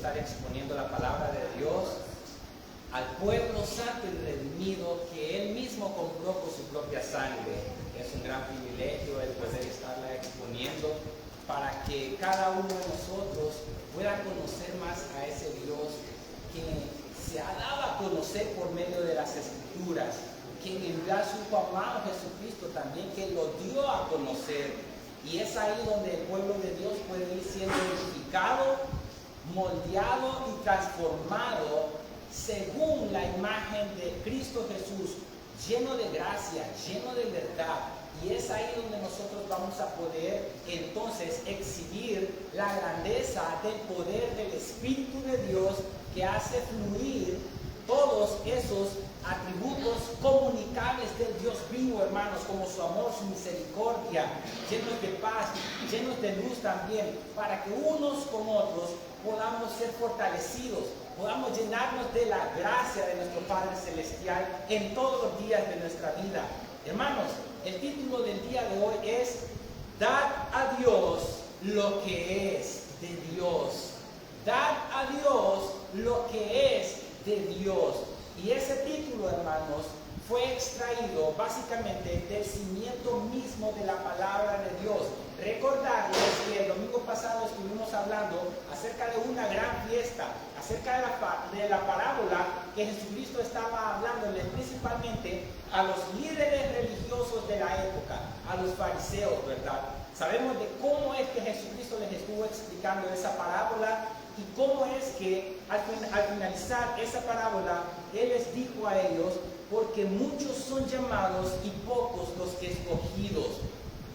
estar exponiendo la palabra de Dios al pueblo santo y redimido que Él mismo compró con su propia sangre. Es un gran privilegio el poder estarla exponiendo para que cada uno de nosotros pueda conocer más a ese Dios que se ha dado a conocer por medio de las Escrituras, que envió a su amado Jesucristo también, que lo dio a conocer. Y es ahí donde el pueblo de Dios puede ir siendo edificado, moldeado y transformado según la imagen de Cristo Jesús, lleno de gracia, lleno de verdad. Y es ahí donde nosotros vamos a poder entonces exhibir la grandeza del poder del Espíritu de Dios, que hace fluir todos esos atributos comunicables del Dios vivo, hermanos, como su amor, su misericordia, llenos de paz, llenos de luz también, para que unos con otros podamos ser fortalecidos, podamos llenarnos de la gracia de nuestro Padre Celestial en todos los días de nuestra vida. Hermanos, el título del día de hoy es Dad a Dios lo que es de Dios. Dad a Dios lo que es de Dios. Y ese título, hermanos, fue extraído básicamente del cimiento mismo de la palabra de Dios. Recordarles que el domingo pasado estuvimos hablando acerca de una gran fiesta, acerca de la parábola que Jesucristo estaba hablándole principalmente a los líderes religiosos de la época, a los fariseos, ¿verdad? Sabemos de cómo es que Jesucristo les estuvo explicando esa parábola y cómo es que al finalizar esa parábola, Él les dijo a ellos: porque muchos son llamados y pocos los escogidos.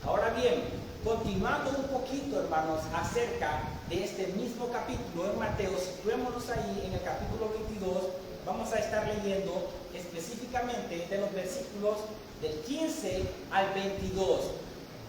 Ahora bien, continuando un poquito, hermanos, acerca de este mismo capítulo en Mateo, situémonos ahí en el capítulo 22, vamos a estar leyendo específicamente de los versículos del 15 al 22.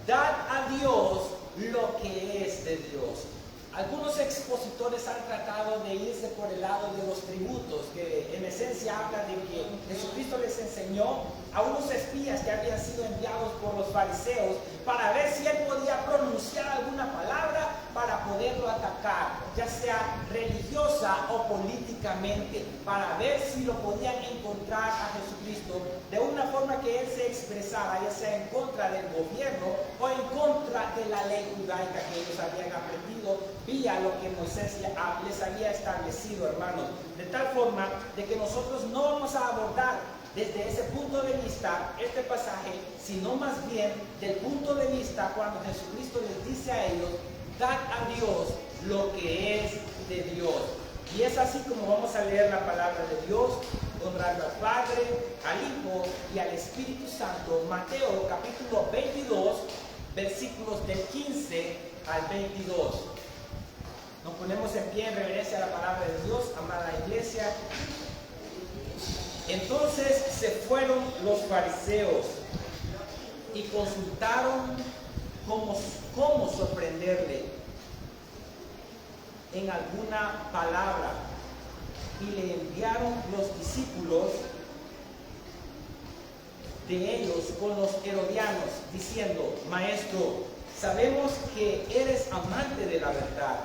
Dad a Dios lo que es de Dios. Algunos expositores han tratado de irse por el lado de los tributos, que en esencia habla de que Jesucristo les enseñó a unos espías que habían sido enviados por los fariseos para ver si Él podía pronunciar alguna palabra para poderlo atacar, ya sea religiosa o políticamente, para ver si lo podían encontrar a Jesucristo de una forma que Él se expresara, ya sea en contra del gobierno o en contra de la ley judaica que ellos habían aprendido vía lo que Moisés les había establecido, hermanos, de tal forma de que nosotros no vamos a abordar desde ese punto de vista este pasaje, sino más bien del punto de vista cuando Jesucristo les dice a ellos: dad a Dios lo que es de Dios. Y es así como vamos a leer la palabra de Dios, honrando al Padre, al Hijo y al Espíritu Santo. Mateo capítulo 22, versículos del 15 al 22. Nos ponemos en pie en reverencia a la palabra de Dios, amada iglesia. Entonces se fueron los fariseos y consultaron cómo sorprenderle en alguna palabra, y le enviaron los discípulos de ellos con los herodianos, diciendo: Maestro, sabemos que eres amante de la verdad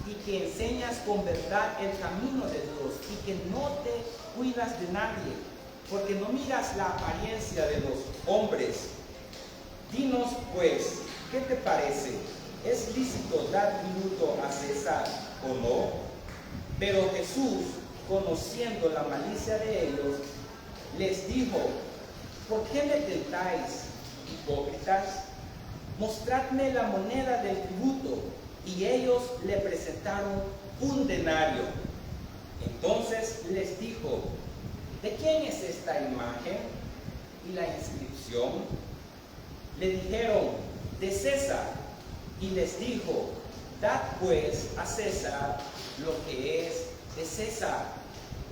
y que enseñas con verdad el camino de Dios y que no te cuidas de nadie, porque no miras la apariencia de los hombres. Dinos pues, ¿qué te parece? ¿Es lícito dar tributo a César o no? Pero Jesús, conociendo la malicia de ellos, les dijo: ¿por qué me tentáis, hipócritas? Mostradme la moneda del tributo. Y ellos le presentaron un denario. Entonces les dijo: ¿de quién es esta imagen y la inscripción? Le dijeron: de César. Y les dijo: dad pues a César lo que es de César,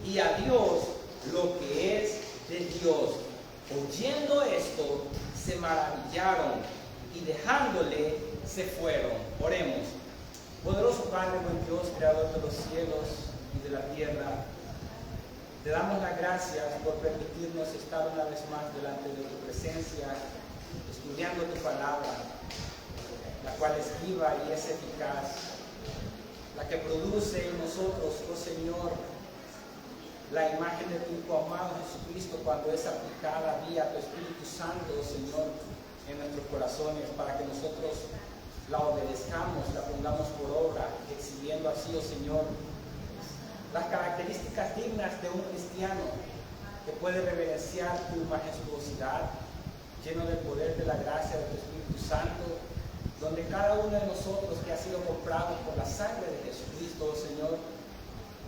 y a Dios lo que es de Dios. Oyendo esto, se maravillaron y dejándole se fueron. Oremos. Poderoso Padre, buen Dios, creador de los cielos y de la tierra, te damos las gracias por permitirnos estar una vez más delante de tu presencia, estudiando tu palabra, la cual es viva y es eficaz, la que produce en nosotros, oh Señor, la imagen de tu Hijo amado Jesucristo cuando es aplicada vía tu Espíritu Santo, oh Señor, en nuestros corazones, para que nosotros la obedezcamos, la pongamos por obra, exhibiendo así, oh Señor, las características dignas de un cristiano que puede reverenciar tu majestuosidad, lleno del poder de la gracia de tu Espíritu Santo, donde cada uno de nosotros que ha sido comprado por la sangre de Jesucristo, oh Señor,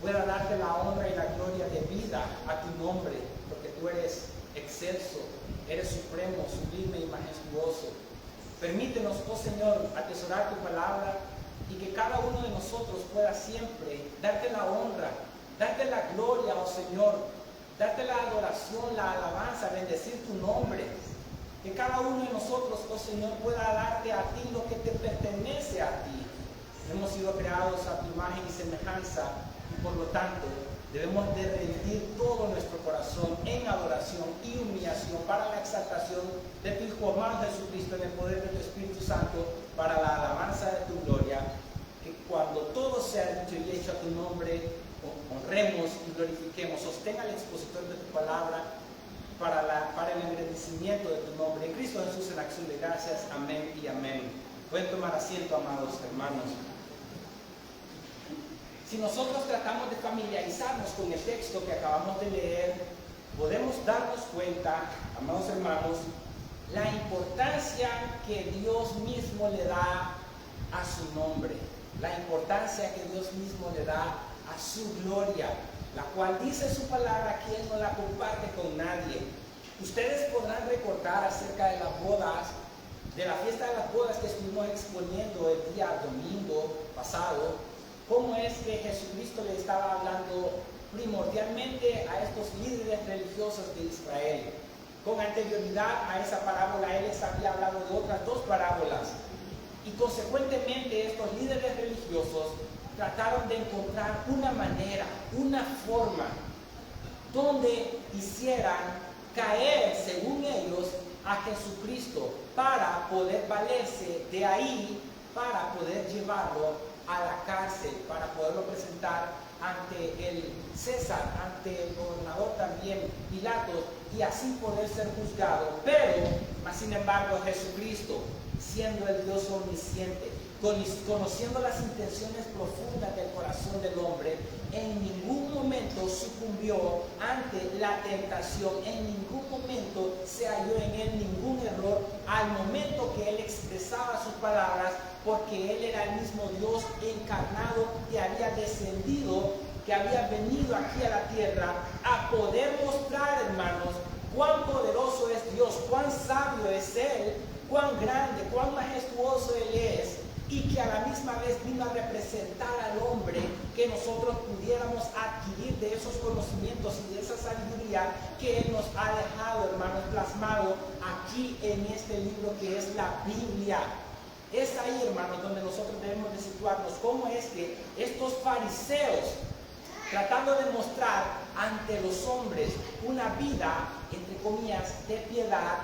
pueda darte la honra y la gloria de vida a tu nombre, porque tú eres excelso, eres supremo, sublime y majestuoso. Permítenos, oh Señor, atesorar tu palabra y que cada uno de nosotros pueda siempre darte la honra, darte la gloria, oh Señor, darte la adoración, la alabanza, bendecir tu nombre. Que cada uno de nosotros, oh Señor, pueda darte a ti lo que te pertenece a ti. Hemos sido creados a tu imagen y semejanza y por lo tanto debemos de rendir todo nuestro corazón en adoración y humillación para la exaltación de tu Hijo amado Jesucristo en el poder de tu Espíritu Santo para la alabanza de tu gloria. Que cuando todo sea dicho y hecho a tu nombre, honremos y glorifiquemos. Sostenga al expositor de tu palabra para el engrandecimiento de tu nombre. En Cristo Jesús, en acción de gracias. Amén y amén. Pueden tomar asiento, amados hermanos. Si nosotros tratamos de familiarizarnos con el texto que acabamos de leer, podemos darnos cuenta, amados hermanos, la importancia que Dios mismo le da a su nombre, la importancia que Dios mismo le da a su gloria, la cual dice su palabra que Él no la comparte con nadie. Ustedes podrán recordar acerca de las bodas, de la fiesta de las bodas que estuvimos exponiendo el día domingo pasado, cómo es que Jesucristo le estaba hablando primordialmente a estos líderes religiosos de Israel. Con anterioridad a esa parábola, Él les había hablado de otras dos parábolas. Y consecuentemente estos líderes religiosos trataron de encontrar una manera, una forma, donde hicieran caer, según ellos, a Jesucristo para poder valerse de ahí, para poder llevarlo a la cárcel, para poderlo presentar ante el César, ante el gobernador también, Pilatos, y así poder ser juzgado. Pero, sin embargo, Jesucristo, siendo el Dios omnisciente, conociendo las intenciones profundas del corazón del hombre, en ningún momento sucumbió ante la tentación, en ningún momento se halló en él ningún error al momento que él expresaba sus palabras, porque él era el mismo Dios encarnado que había descendido, que había venido aquí a la tierra a poder mostrar, hermanos, cuán poderoso es Dios, cuán sabio es Él, cuán grande, cuán majestuoso Él es, y que a la misma vez vino a representar al hombre, que nosotros pudiéramos adquirir de esos conocimientos y de esa sabiduría que Él nos ha dejado, hermanos, plasmado aquí en este libro que es la Biblia. Es ahí, hermanos, donde nosotros debemos de situarnos. Cómo es que estos fariseos, tratando de mostrar ante los hombres una vida, entre comillas, de piedad,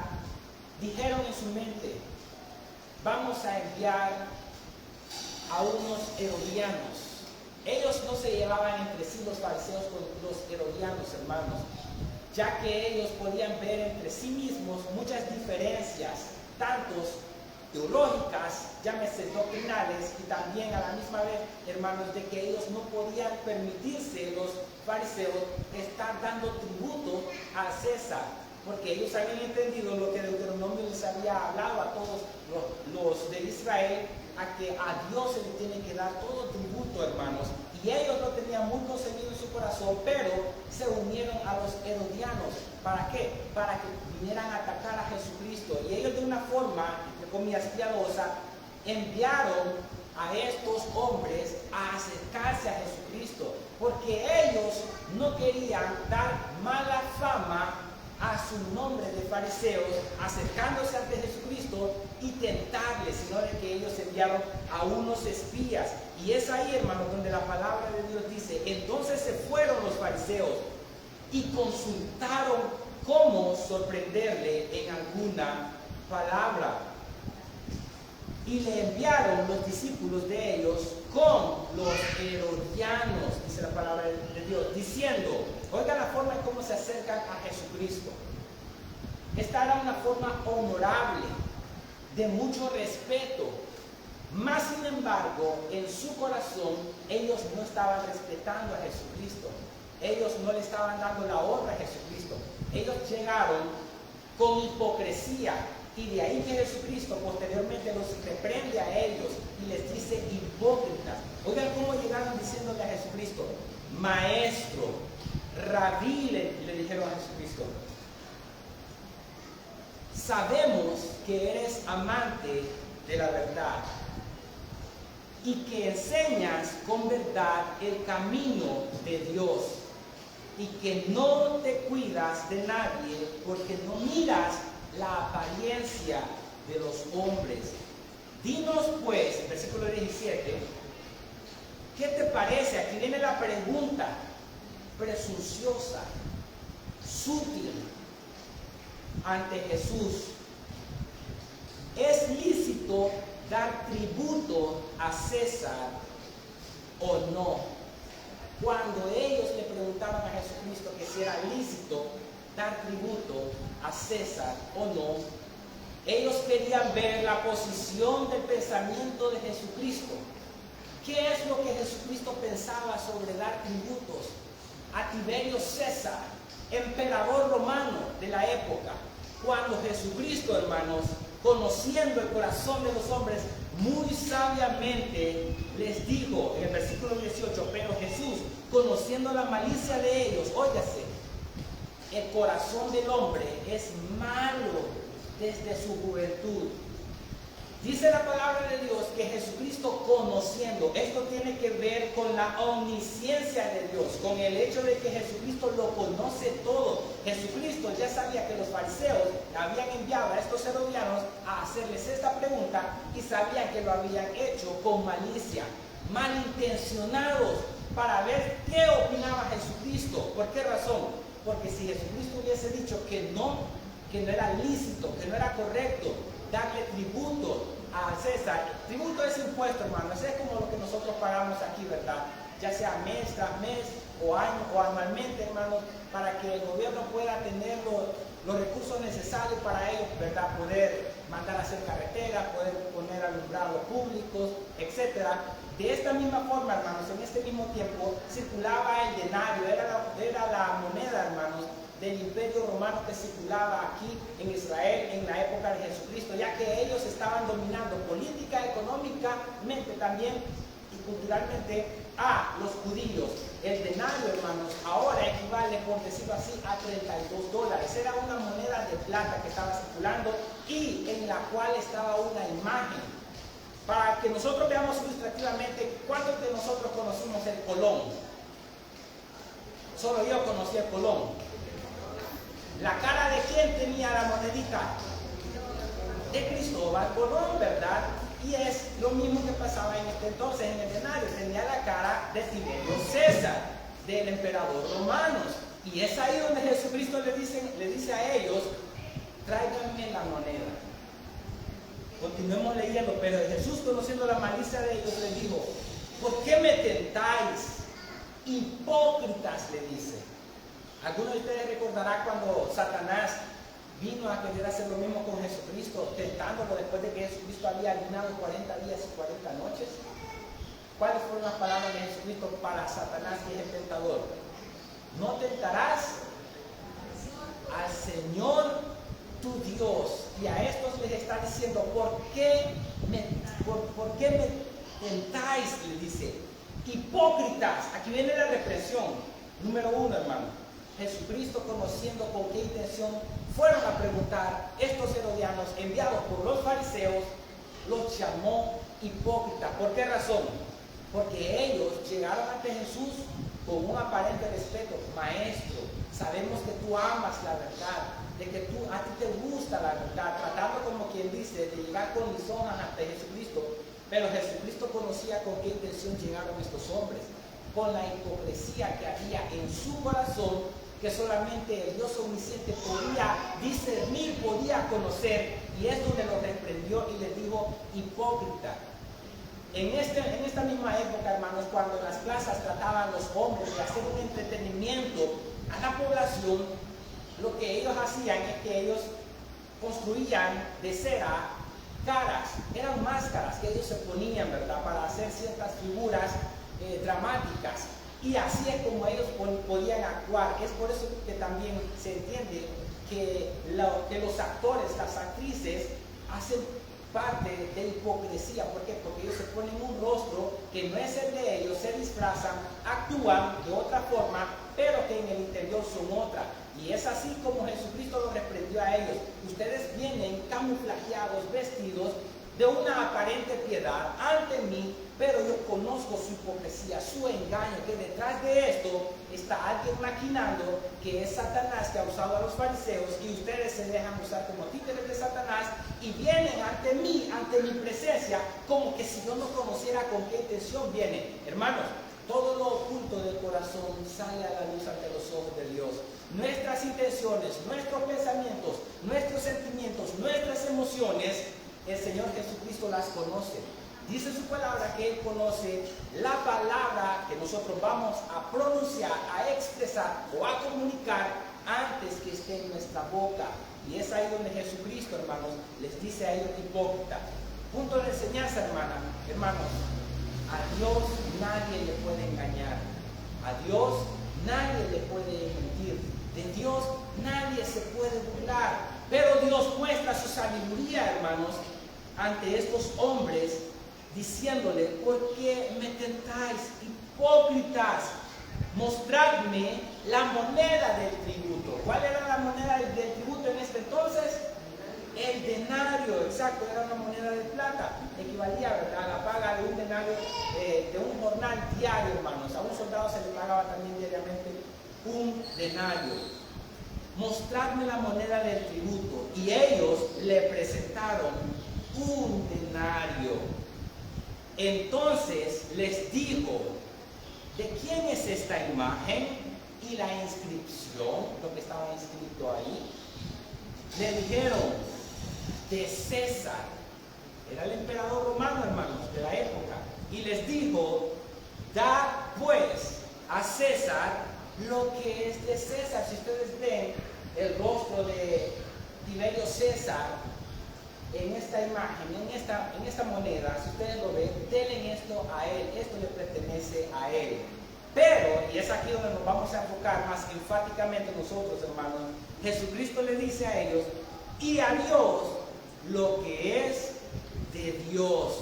dijeron en su mente: vamos a enviar a unos herodianos. Ellos no se llevaban entre sí, los fariseos, con los herodianos, hermanos, ya que ellos podían ver entre sí mismos muchas diferencias, tantos teológicas, llámese doctrinales, y también a la misma vez, hermanos, de que ellos no podían permitirse, los fariseos, estar dando tributo a César, porque ellos habían entendido lo que Deuteronomio les había hablado a todos los de Israel, a que a Dios se le tiene que dar todo tributo, hermanos, y ellos lo tenían muy concebido en su corazón, pero se unieron a los herodianos. ¿Para qué? Para que vinieran a atacar a Jesucristo, y ellos de una forma, entre comillas, piadosa, enviaron a estos hombres a acercarse a Jesucristo, porque ellos no querían dar mala fama a su nombre de fariseos, acercándose ante Jesucristo y tentarle, sino de que ellos enviaron a unos espías. Y es ahí, hermanos, donde la palabra de Dios dice: entonces se fueron los fariseos y consultaron cómo sorprenderle en alguna palabra. Y le enviaron los discípulos de ellos con los herodianos, dice la palabra de Dios, diciendo, oiga la forma en cómo se acercan a Jesucristo. Esta era una forma honorable, de mucho respeto. Más sin embargo, en su corazón, ellos no estaban respetando a Jesucristo. Ellos no le estaban dando la honra a Jesucristo. Ellos llegaron con hipocresía. Y de ahí que Jesucristo posteriormente los reprende a ellos y les dice hipócritas. Oigan cómo llegaron diciéndole a Jesucristo, maestro, rabí, le dijeron a Jesucristo. Sabemos que eres amante de la verdad y que enseñas con verdad el camino de Dios y que no te cuidas de nadie porque no miras la apariencia de los hombres. Dinos pues, versículo 17, ¿qué te parece? Aquí viene la pregunta presunciosa, sutil, ante Jesús. ¿Es lícito dar tributo a César o no? Cuando ellos le preguntaban a Jesucristo que si era lícito dar tributo a César o no, ellos querían ver la posición del pensamiento de Jesucristo. ¿Qué es lo que Jesucristo pensaba sobre dar tributos a Tiberio César, emperador romano de la época? Cuando Jesucristo, hermanos, conociendo el corazón de los hombres, muy sabiamente les dijo en el versículo 18, pero Jesús, conociendo la malicia de ellos, óigase, el corazón del hombre es malo desde su juventud. Dice la palabra de Dios que Jesucristo conociendo, esto tiene que ver con la omnisciencia de Dios, con el hecho de que Jesucristo lo conoce todo. Jesucristo ya sabía que los fariseos habían enviado a estos herodianos a hacerles esta pregunta y sabían que lo habían hecho con malicia, malintencionados, para ver qué opinaba Jesucristo. ¿Por qué razón? Porque si Jesucristo hubiese dicho que no era lícito, que no era correcto darle tributo a César. Tributo es impuesto, hermanos, es como lo que nosotros pagamos aquí, ¿verdad? Ya sea mes tras mes o año o anualmente, hermanos, para que el gobierno pueda tener los recursos necesarios para ellos, ¿verdad? Poder mandar a hacer carreteras, poder poner alumbrados públicos, etc. De esta misma forma, hermanos, en este mismo tiempo circulaba el denario, era la moneda, hermanos, del imperio romano que circulaba aquí en Israel en la época de Jesucristo, ya que ellos estaban dominando política, económicamente también y culturalmente a los judíos. El denario, hermanos, ahora equivale, por decirlo así, a $32. Era una moneda de plata que estaba circulando y en la cual estaba una imagen. Para que nosotros veamos ilustrativamente, ¿cuántos de nosotros conocimos el Colón? Solo yo conocí el Colón. ¿La cara de quién tenía la monedita? De Cristóbal Colón, ¿verdad? Y es lo mismo que pasaba en este entonces en el denario. Tenía la cara de Tiberio César, del emperador romano. Y es ahí donde Jesucristo le dice a ellos, tráiganme la moneda. Continuemos leyendo, pero Jesús, conociendo la malicia de ellos, le dijo, ¿por qué me tentáis? Hipócritas, le dice. Algunos de ustedes recordarán cuando Satanás vino a querer hacer lo mismo con Jesucristo, tentándolo después de que Jesucristo había ayunado 40 días y 40 noches. ¿Cuáles fueron las palabras de Jesucristo para Satanás, que es el tentador? No tentarás al Señor tu Dios. Y a estos les está diciendo, ¿por qué me tentáis? Le dice, hipócritas. Aquí viene la represión. Número 1, hermano. Jesucristo, conociendo con qué intención fueron a preguntar estos herodianos enviados por los fariseos, los llamó hipócritas. ¿Por qué razón? Porque ellos llegaron ante Jesús con un aparente respeto. Maestro, sabemos que tú amas la verdad, de que a ti te gusta la verdad, tratando como quien dice, de llegar con lisonjas ante Jesucristo. Pero Jesucristo conocía con qué intención llegaron estos hombres, con la hipocresía que había en su corazón, que solamente el Dios omnisciente podía discernir, podía conocer, y es donde los reprendió y les dijo, hipócrita. En esta misma época, hermanos, cuando en las plazas trataban los hombres de hacer un entretenimiento a la población, lo que ellos hacían es que ellos construían de cera caras, eran máscaras que ellos se ponían, ¿verdad?, para hacer ciertas figuras dramáticas. Y así es como ellos podían actuar. Es por eso que también se entiende que los actores, las actrices, hacen parte de hipocresía. ¿Por qué? Porque ellos se ponen un rostro que no es el de ellos, se disfrazan, actúan de otra forma, pero que en el interior son otra. Y es así como Jesucristo los reprendió a ellos. Ustedes vienen camuflajeados, vestidos de una aparente piedad ante mí, pero yo conozco su hipocresía, su engaño, que detrás de esto está alguien maquinando, que es Satanás, que ha usado a los fariseos, y ustedes se dejan usar como títeres de Satanás y vienen ante mí, ante mi presencia, como que si yo no conociera con qué intención vienen. Hermanos, todo lo oculto del corazón sale a la luz ante los ojos de Dios. Nuestras intenciones, nuestros pensamientos, nuestros sentimientos, nuestras emociones, el Señor Jesucristo las conoce. Dice su palabra que Él conoce la palabra que nosotros vamos a pronunciar, a expresar o a comunicar antes que esté en nuestra boca. Y es ahí donde Jesucristo, hermanos, les dice a ellos hipócrita. Punto de enseñanza, hermanos. A Dios nadie le puede engañar. A Dios nadie le puede mentir. De Dios nadie se puede burlar. Pero Dios muestra su sabiduría, hermanos, ante estos hombres, diciéndole: ¿por qué me tentáis, hipócritas? Mostradme la moneda del tributo. ¿Cuál era la moneda del tributo en este entonces? El denario, exacto, era una moneda de plata. Equivalía, ¿verdad?, a la paga de un denario, de un jornal diario, hermanos. A un soldado se le pagaba también diariamente un denario. Mostradme la moneda del tributo. Y ellos le presentaron un denario. Entonces les dijo: ¿de quién es esta imagen y la inscripción? Lo que estaba inscrito ahí. Le dijeron: de César. Era el emperador romano, hermanos, de la época. Y les dijo: dad pues a César lo que es de César. Si ustedes ven el rostro de Tiberio César en esta imagen, en esta moneda, si ustedes lo ven, denle esto a él, esto le pertenece a él. Pero, y es aquí donde nos vamos a enfocar más enfáticamente nosotros, hermanos, Jesucristo le dice a ellos: y a Dios lo que es de Dios.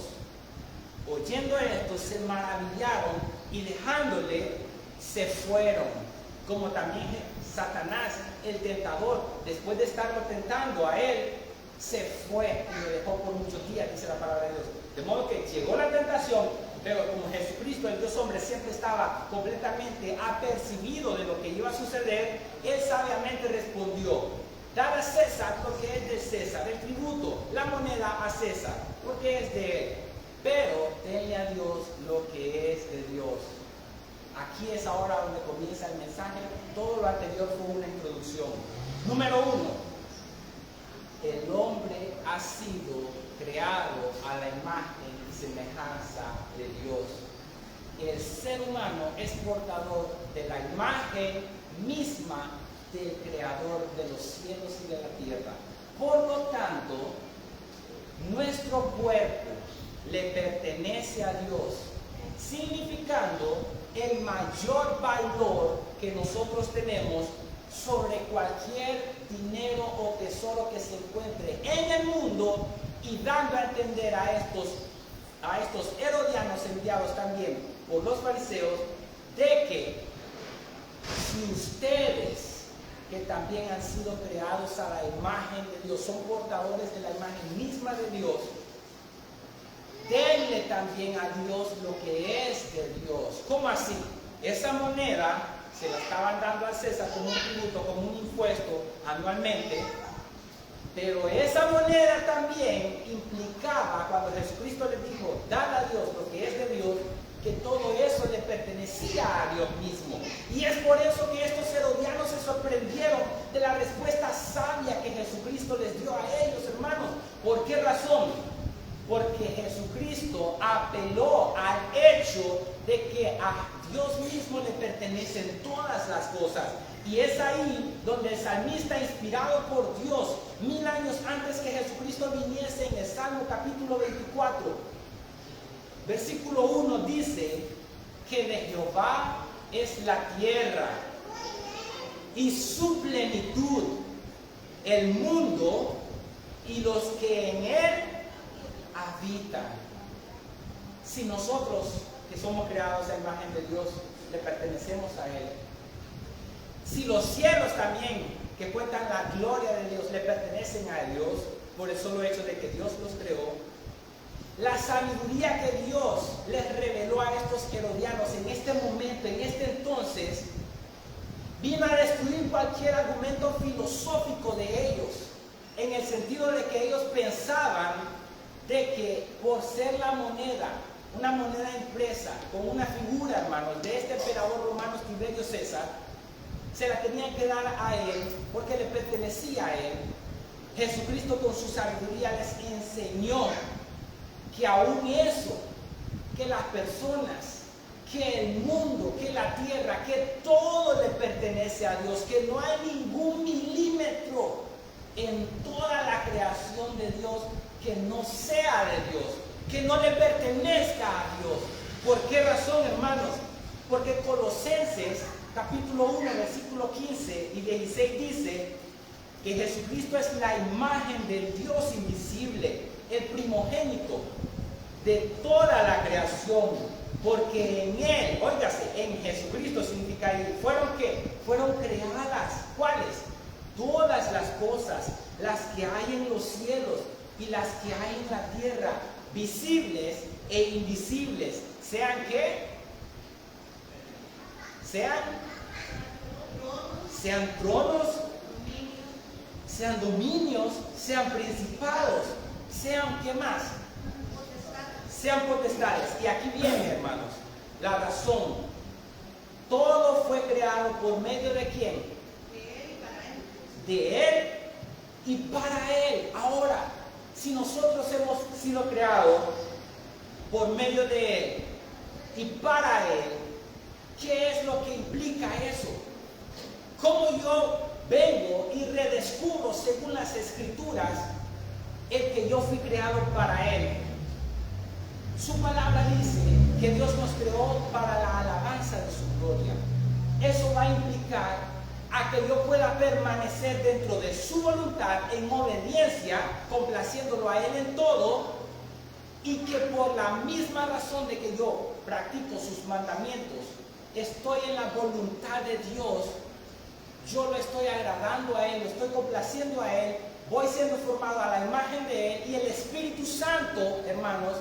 Oyendo esto, se maravillaron y dejándole, se fueron. Como también Satanás, el tentador, después de estarlo tentando a él, se fue y lo dejó por muchos días, dice la palabra de Dios. De modo que llegó la tentación, pero como Jesucristo, el Dios hombre, siempre estaba completamente apercibido de lo que iba a suceder, él sabiamente respondió: dad a César lo que es de César, el tributo, la moneda a César, porque es de él. Pero denle a Dios lo que es de Dios. Aquí es ahora donde comienza el mensaje. Todo lo anterior fue una introducción. Número 1. El hombre ha sido creado a la imagen y semejanza de Dios. El ser humano es portador de la imagen misma del Creador de los cielos y de la tierra. Por lo tanto, nuestro cuerpo le pertenece a Dios, significando el mayor valor que nosotros tenemos sobre cualquier dinero o tesoro que se encuentre en el mundo, y dando a entender a estos herodianos enviados también por los fariseos, de que si ustedes, que también han sido creados a la imagen de Dios, son portadores de la imagen misma de Dios, denle también a Dios lo que es de Dios. ¿Cómo así? Esa moneda se la estaban dando a César como un tributo, como un impuesto anualmente, pero esa moneda también implicaba, cuando Jesucristo le dijo: dad a Dios lo que es de Dios, que todo eso le pertenecía a Dios mismo. Y es por eso que estos herodianos se sorprendieron de la respuesta sabia que Jesucristo les dio a ellos, hermanos. ¿Por qué razón? Porque Jesucristo Jesucristo apeló al hecho de que a Dios mismo le pertenecen todas las cosas. Y es ahí donde el salmista, inspirado por Dios, 1000 años antes que Jesucristo viniese, en el Salmo capítulo 24, versículo 1 dice que de Jehová es la tierra y su plenitud, el mundo y los que en él habitan. Si nosotros, que somos creados a imagen de Dios, le pertenecemos a Él, si los cielos también, que cuentan la gloria de Dios, le pertenecen a Dios, por el solo hecho de que Dios los creó, la sabiduría que Dios les reveló a estos herodianos en este momento, en este entonces, vino a destruir cualquier argumento filosófico de ellos, en el sentido de que ellos pensaban de que por ser la moneda, una moneda impresa con una figura, hermanos, de este emperador romano Tiberio César, se la tenían que dar a él porque le pertenecía a él. Jesucristo con su sabiduría les enseñó que aún eso, que las personas, que el mundo, que la tierra, que todo le pertenece a Dios, que no hay ningún milímetro en toda la creación de Dios que no sea de Dios, que no le pertenezca a Dios. ¿Por qué razón, hermanos? Porque Colosenses capítulo 1, versículo 15 y 16 dice que Jesucristo es la imagen del Dios invisible, el primogénito de toda la creación, porque en Él, óigase, en Jesucristo significa, ¿fueron qué? Fueron creadas, ¿cuáles? Todas las cosas, las que hay en los cielos y las que hay en la tierra, visibles e invisibles, sean qué? Sean tronos, sean dominios, sean principados, sean ¿qué más? Sean potestades. Y aquí viene, hermanos, la razón. Todo fue creado por medio de ¿quién? De Él y para Él. Ahora, si nosotros hemos sido creados por medio de Él y para Él, ¿qué es lo que implica eso? ¿Cómo yo vengo y redescubro, según las Escrituras, el que yo fui creado para Él? Su palabra dice que Dios nos creó para la alabanza de su gloria. Eso va a implicar a que yo pueda permanecer dentro de su voluntad en obediencia, complaciéndolo a Él en todo, y que por la misma razón de que yo practico sus mandamientos, estoy en la voluntad de Dios, yo lo estoy agradando a Él, lo estoy complaciendo a Él, voy siendo formado a la imagen de Él, y el Espíritu Santo, hermanos,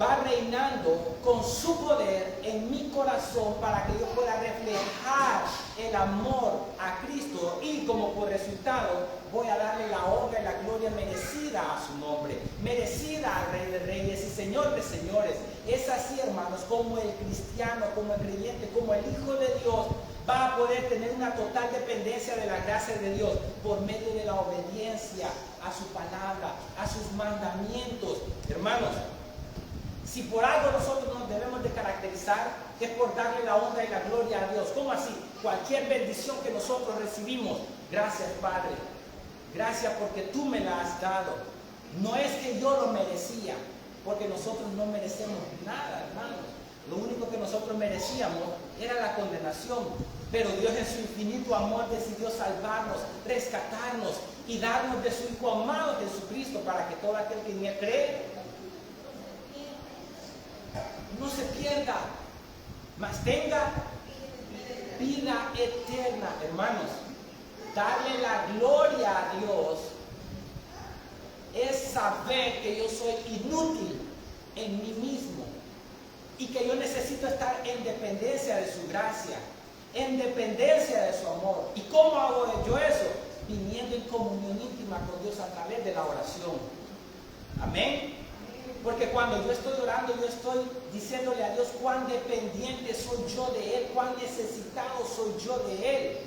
va reinando con su poder en mi corazón para que yo pueda reflejar el amor a Cristo, y como por resultado voy a darle la honra y la gloria merecida a su nombre, merecida al Rey de Reyes y Señor de Señores. Es así, hermanos, como el cristiano, como el creyente, como el Hijo de Dios va a poder tener una total dependencia de la gracia de Dios por medio de la obediencia a su palabra, a sus mandamientos. Hermanos, si por algo nosotros nos debemos de caracterizar, es por darle la honra y la gloria a Dios. ¿Cómo así? Cualquier bendición que nosotros recibimos, gracias Padre, gracias porque tú me la has dado. No es que yo lo merecía, porque nosotros no merecemos nada, hermanos. Lo único que nosotros merecíamos era la condenación, pero Dios en su infinito amor decidió salvarnos, rescatarnos y darnos de su Hijo amado Jesucristo, para que todo aquel que en Él cree no se pierda, mas tenga vida eterna. Hermanos, darle la gloria a Dios es saber que yo soy inútil en mí mismo y que yo necesito estar en dependencia de su gracia, en dependencia de su amor. ¿Y cómo hago yo eso? Viniendo en comunión íntima con Dios a través de la oración. Amén. Porque cuando yo estoy orando, yo estoy diciéndole a Dios cuán dependiente soy yo de Él, cuán necesitado soy yo de Él.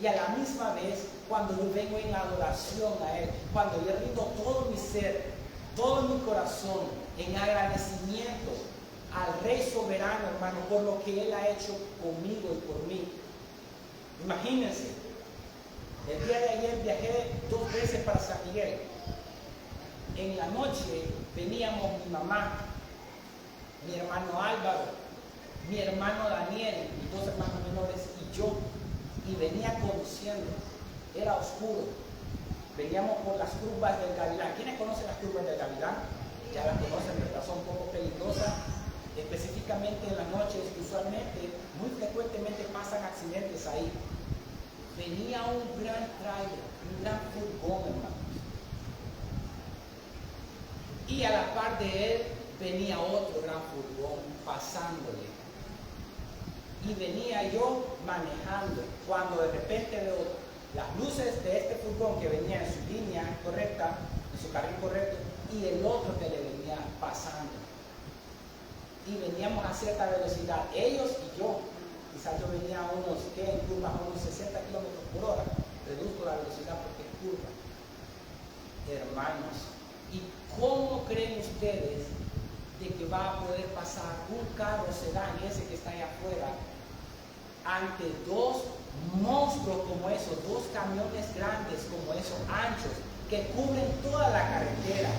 Y a la misma vez, cuando yo vengo en adoración a Él, cuando yo rindo todo mi ser todo mi corazón en agradecimiento al Rey soberano, hermano, por lo que Él ha hecho conmigo y por mí. Imagínense, el día de ayer viajé 2 veces para San Miguel. En la noche veníamos mi mamá, mi hermano Álvaro, mi hermano Daniel, mis 2 hermanos menores y yo, y venía conduciendo. Era oscuro. Veníamos por las curvas del Gavilán. ¿Quiénes conocen las curvas del Gavilán? Ya las conocen, ¿verdad? Son un poco peligrosas. Específicamente en las noches, usualmente, muy frecuentemente pasan accidentes ahí. Venía un gran trailer, un gran furgón, hermanos. Y a la par de él venía otro gran furgón pasándole. Y venía yo manejando, cuando de repente veo las luces de este furgón que venía en su línea correcta, en su carril correcto, y el otro que le venía pasando. Y veníamos a cierta velocidad, ellos y yo. Quizás yo venía a en curvas a unos 60 kilómetros por hora. Reduzco la velocidad porque es curva. Hermanos, ¿y cómo creen ustedes de que va a poder pasar un carro sedán, ese que está allá afuera, ante 2 monstruos como esos, 2 camiones grandes como esos, anchos, que cubren toda la carretera?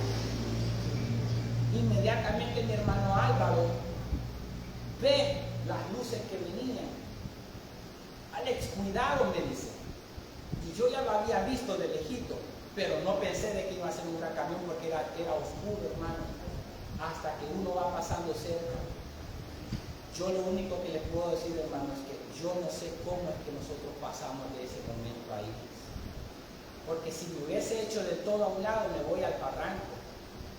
Inmediatamente mi hermano Álvaro ve las luces que venían. Alex, cuidado, me dice. Y yo ya lo había visto de lejito, pero no pensé de que iba a ser un gran camión porque era oscuro, hermano. Hasta que uno va pasando cerca. Yo lo único que les puedo decir, hermano, es que yo no sé cómo es que nosotros pasamos de ese momento ahí. Porque si me hubiese hecho de todo a un lado, me voy al barranco.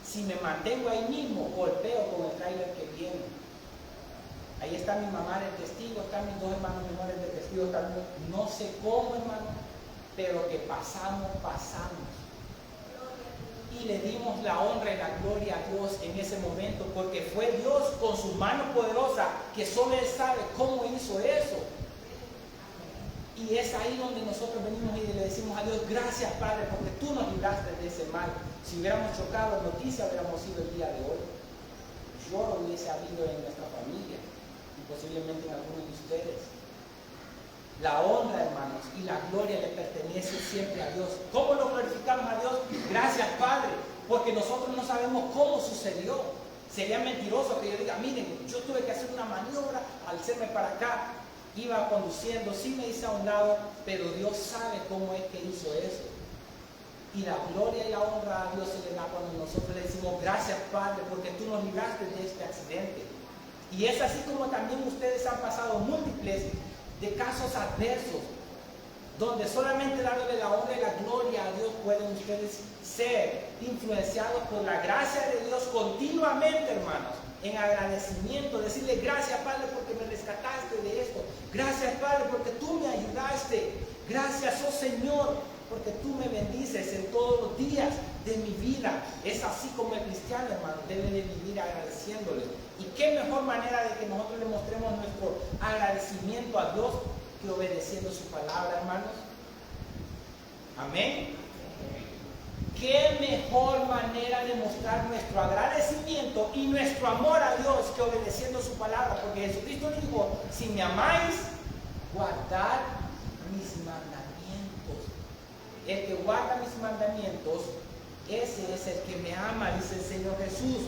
Si me mantengo ahí mismo, golpeo con el tráiler que viene. Ahí está mi mamá de testigo, están mis 2 hermanos menores de testigo también. No sé cómo, hermano, pero que pasamos. Y le dimos la honra y la gloria a Dios en ese momento, porque fue Dios con su mano poderosa, que solo Él sabe cómo hizo eso. Y es ahí donde nosotros venimos y le decimos a Dios, gracias Padre, porque tú nos libraste de ese mal. Si hubiéramos chocado en noticia, hubiéramos sido el día de hoy. Yo lo hubiese habido en nuestra familia y posiblemente en algunos de ustedes. La honra, hermanos, y la gloria le pertenece siempre a Dios. ¿Cómo lo glorificamos a Dios? Gracias, Padre, porque nosotros no sabemos cómo sucedió. Sería mentiroso que yo diga, miren, yo tuve que hacer una maniobra al hacerme para acá. Iba conduciendo, sí me hice a un lado, pero Dios sabe cómo es que hizo eso. Y la gloria y la honra a Dios se le da cuando nosotros le decimos, gracias Padre, porque tú nos libraste de este accidente. Y es así como también ustedes han pasado múltiples de casos adversos, donde solamente dándole la honra y la gloria a Dios pueden ustedes ser influenciados por la gracia de Dios continuamente, hermanos, en agradecimiento, decirle gracias Padre porque me rescataste de esto, gracias Padre porque tú me ayudaste, gracias oh Señor porque tú me bendices en todos los días de mi vida. Es así como el cristiano, hermano, debe de vivir agradeciéndole. Y qué mejor manera de que nosotros le mostremos nuestro agradecimiento a Dios que obedeciendo su palabra, hermanos. Amén. Qué mejor manera de mostrar nuestro agradecimiento y nuestro amor a Dios que obedeciendo su palabra, porque Jesucristo dijo, si me amáis, guardad mis mandamientos. El que guarda mis mandamientos, ese es el que me ama, dice el Señor Jesús.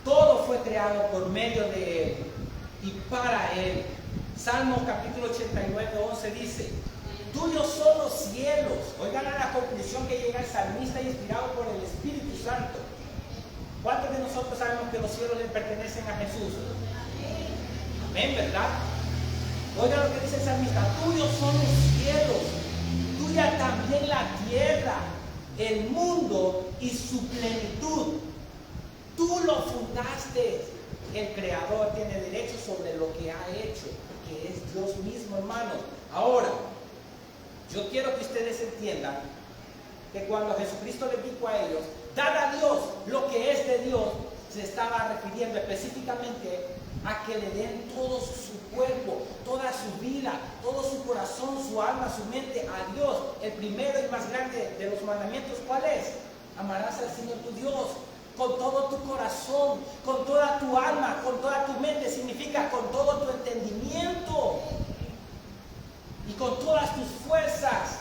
Todo fue creado por medio de Él y para Él. Salmo capítulo 89, 11 dice, tuyos son los cielos. Oigan a la conclusión que llega el salmista inspirado por el Espíritu Santo. ¿Cuántos de nosotros sabemos que los cielos le pertenecen a Jesús? Amén, ¿verdad? Oigan lo que dice el salmista, tuyos son los cielos, tuya también la tierra, el mundo y su plenitud. Tú lo fundaste. El Creador tiene derecho sobre lo que ha hecho, que es Dios mismo, hermanos. Ahora, yo quiero que ustedes entiendan que cuando Jesucristo les dijo a ellos, dad a Dios lo que es de Dios, se estaba refiriendo específicamente a que le den todo su cuerpo, toda su vida, todo su corazón, su alma, su mente a Dios. El primero y más grande de los mandamientos, ¿cuál es? Amarás al Señor tu Dios con todo tu corazón, con toda tu alma, con toda tu mente. Significa con todo tu entendimiento y con todas tus fuerzas.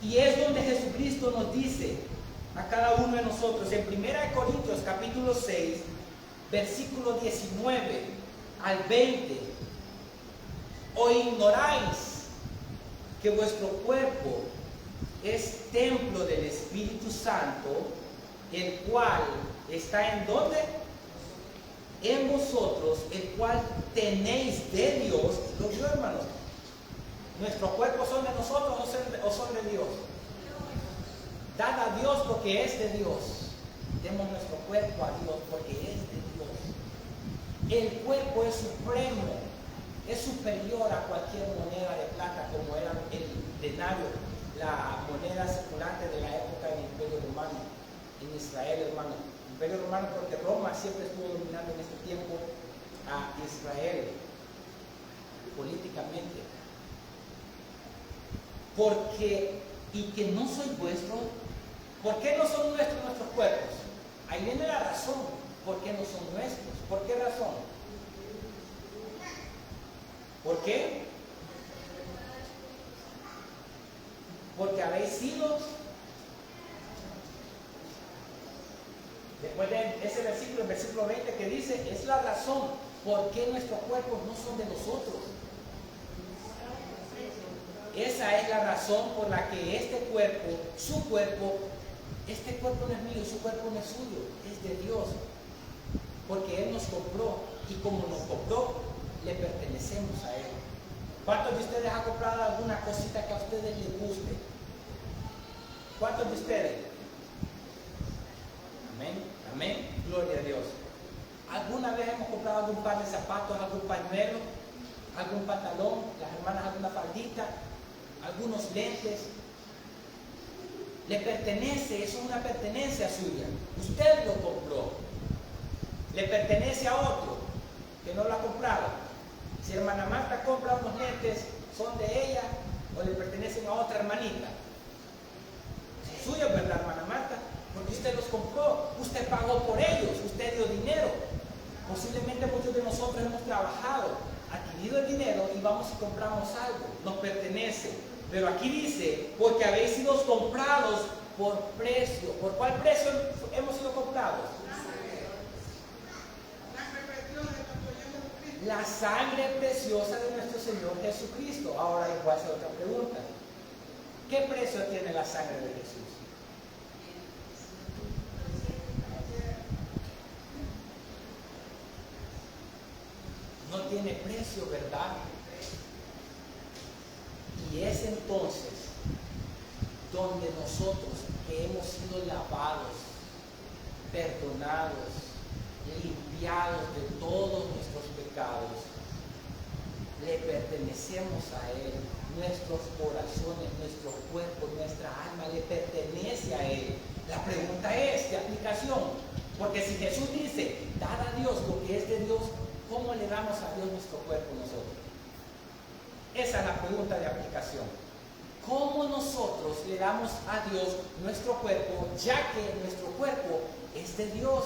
Y es donde Jesucristo nos dice a cada uno de nosotros en 1 Corintios capítulo 6, versículo 19 al 20. ¿O ignoráis que vuestro cuerpo es templo del Espíritu Santo, el cual está en ¿dónde? En vosotros, el cual tenéis de Dios? ¿Lo vio, hermanos? ¿Nuestros cuerpos son de nosotros o son de Dios? Dad a Dios porque es de Dios. Demos nuestro cuerpo a Dios porque es de Dios. El cuerpo es supremo, es superior a cualquier moneda de plata como era el denario, la moneda circulante de la época del Imperio Romano en Israel, hermano. El Imperio Romano, porque Roma siempre estuvo dominando en este tiempo a Israel políticamente. Porque, y que no soy vuestro. ¿Por qué no son nuestros cuerpos? Ahí viene la razón. ¿Por qué no son nuestros? ¿Por qué razón? ¿Por qué? Porque habéis sido, después de ese versículo, el versículo 20 que dice, es la razón por qué nuestros cuerpos no son de nosotros. Esa es la razón por la que este cuerpo, su cuerpo, este cuerpo no es mío, su cuerpo no es suyo, es de Dios. Porque Él nos compró y como nos compró, le pertenecemos a Él. ¿Cuántos de ustedes han comprado alguna cosita que a ustedes les guste? ¿Cuántos de ustedes? Amén, amén, gloria a Dios. ¿Alguna vez hemos comprado algún par de zapatos, algún pañuelo, algún pantalón, las hermanas alguna faldita, algunos lentes? Le pertenece, eso es una pertenencia suya. Usted lo compró. Le pertenece a otro que no lo ha comprado. Si hermana Marta compra unos lentes, ¿son de ella o le pertenecen a otra hermanita? Son suyos, ¿verdad, hermana Marta? Porque usted los compró, usted pagó por ellos, usted dio dinero. Posiblemente muchos de nosotros hemos trabajado, adquirido el dinero y vamos y compramos algo, nos pertenece. Pero aquí dice, porque habéis sido comprados por precio. ¿Por cuál precio hemos sido comprados? La sangre preciosa de nuestro Señor Jesucristo. Ahora les voy a hacer otra pregunta. ¿Qué precio tiene la sangre de Jesús? No tiene precio, ¿verdad? Y es entonces donde nosotros que hemos sido lavados, perdonados, limpiados de todos nuestros pecados, le pertenecemos a Él. Nuestros corazones, nuestro cuerpo, nuestra alma le pertenece a Él. La pregunta es de aplicación, porque si Jesús dice, dad a Dios lo que es de Dios, ¿cómo le damos a Dios nuestro cuerpo nosotros? Esa es la pregunta de aplicación. ¿Cómo nosotros le damos a Dios nuestro cuerpo, ya que nuestro cuerpo es de Dios?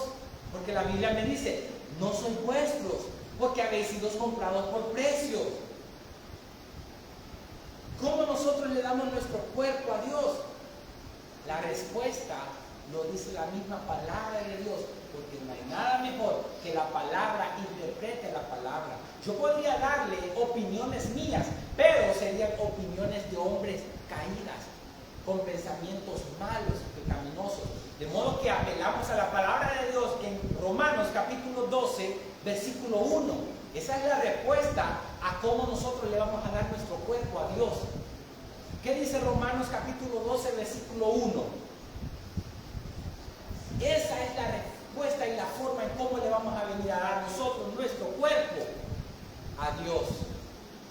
Porque la Biblia me dice, no sois vuestros, porque habéis sido comprados por precio. ¿Cómo nosotros le damos nuestro cuerpo a Dios? La respuesta lo dice la misma palabra de Dios, porque no hay nada mejor que la palabra interprete la palabra. Yo podría darle opiniones mías, pero serían opiniones de hombres caídas, con pensamientos malos y pecaminosos. De modo que apelamos a la palabra de Dios en Romanos capítulo 12, versículo 1. Esa es la respuesta a cómo nosotros le vamos a dar nuestro cuerpo a Dios. ¿Qué dice Romanos capítulo 12, versículo 1? Esa es la respuesta y la forma en cómo le vamos a venir a dar nosotros nuestro cuerpo a Dios.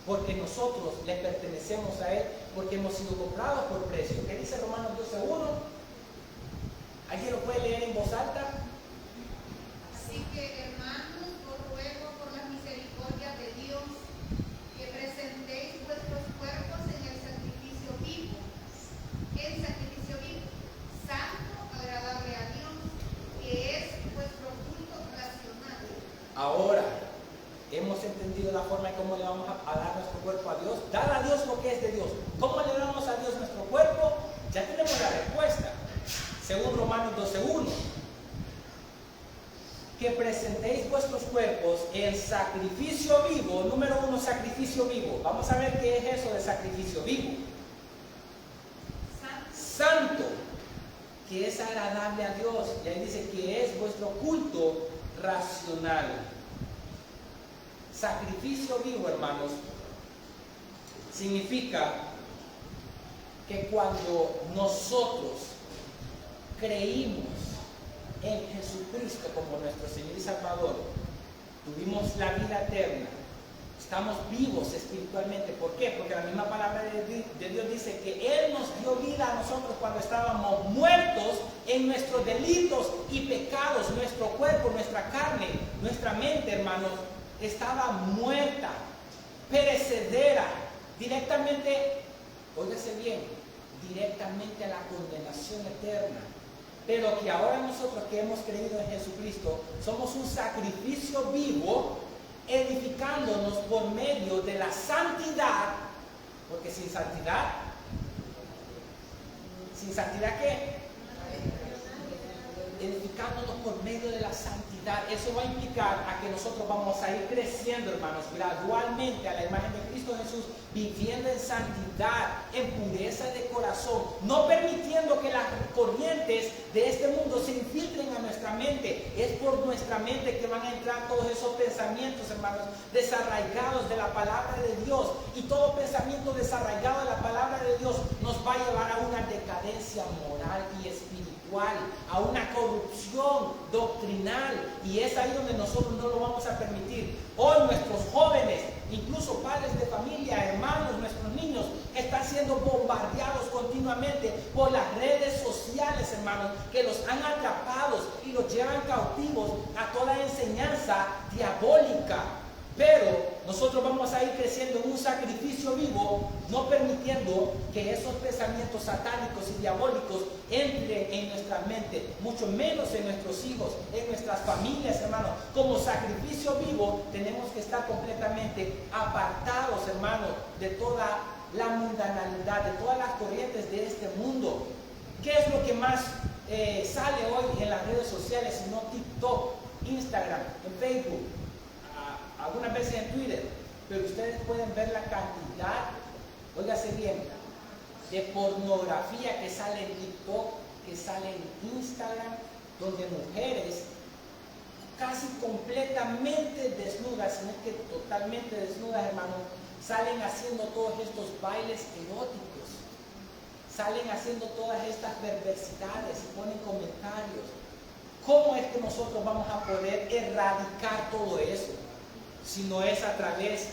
Porque nosotros le pertenecemos a Él, porque hemos sido comprados por precio. ¿Qué dice Romanos 12, 1? ¿Alguien lo puede leer en voz alta? Así que, hermanos, os ruego por la misericordia de Dios que presentéis vuestros cuerpos en sacrificio vivo, santo, agradable Romanos 12:1. Que presentéis vuestros cuerpos en sacrificio vivo. Número 1, sacrificio vivo. Vamos a ver qué es eso de sacrificio vivo. Santo, que es agradable a Dios. Y ahí dice que es vuestro culto racional. Sacrificio vivo, hermanos, significa que cuando nosotros creímos en Jesucristo como nuestro Señor y Salvador, tuvimos la vida eterna, estamos vivos espiritualmente. ¿Por qué? Porque la misma palabra de Dios dice que Él nos dio vida a nosotros cuando estábamos muertos en nuestros delitos y pecados. Nuestro cuerpo, nuestra carne, nuestra mente, hermanos, estaba muerta, perecedera, directamente, óigase bien, directamente a la condenación eterna. Pero que ahora nosotros que hemos creído en Jesucristo somos un sacrificio vivo, edificándonos por medio de la santidad, porque sin santidad ¿qué? Edificándonos por medio de la santidad. Eso va a implicar a que nosotros vamos a ir creciendo, hermanos, gradualmente a la imagen de Cristo Jesús, viviendo en santidad, en pureza de corazón, no permitiendo que las corrientes de este mundo se infiltren a nuestra mente. Es por nuestra mente que van a entrar todos esos pensamientos, hermanos, desarraigados de la palabra de Dios. Y todo pensamiento desarraigado de la palabra de Dios nos va a llevar a una decadencia moral y espiritual, a una corrupción doctrinal, y es ahí donde nosotros no lo vamos a permitir. Hoy nuestros jóvenes, incluso padres de familia, hermanos, nuestros niños, están siendo bombardeados continuamente por las redes sociales, hermanos, que los han atrapados y los llevan cautivos a toda enseñanza diabólica. Pero nosotros vamos a ir creciendo en un sacrificio vivo, no permitiendo que esos pensamientos satánicos y diabólicos entren en nuestra mente, mucho menos en nuestros hijos, en nuestras familias, hermanos. Como sacrificio vivo tenemos que estar completamente apartados, hermanos, de toda la mundanalidad, de todas las corrientes de este mundo. ¿Qué es lo que más sale hoy en las redes sociales, sino TikTok, Instagram, en Facebook? Algunas veces en Twitter, pero ustedes pueden ver la cantidad, óigase bien, de pornografía que sale en TikTok, que sale en Instagram, donde mujeres casi completamente desnudas, si no es que totalmente desnudas, hermanos, salen haciendo todos estos bailes eróticos, salen haciendo todas estas perversidades y ponen comentarios. ¿Cómo es que nosotros vamos a poder erradicar todo eso? Si no es a través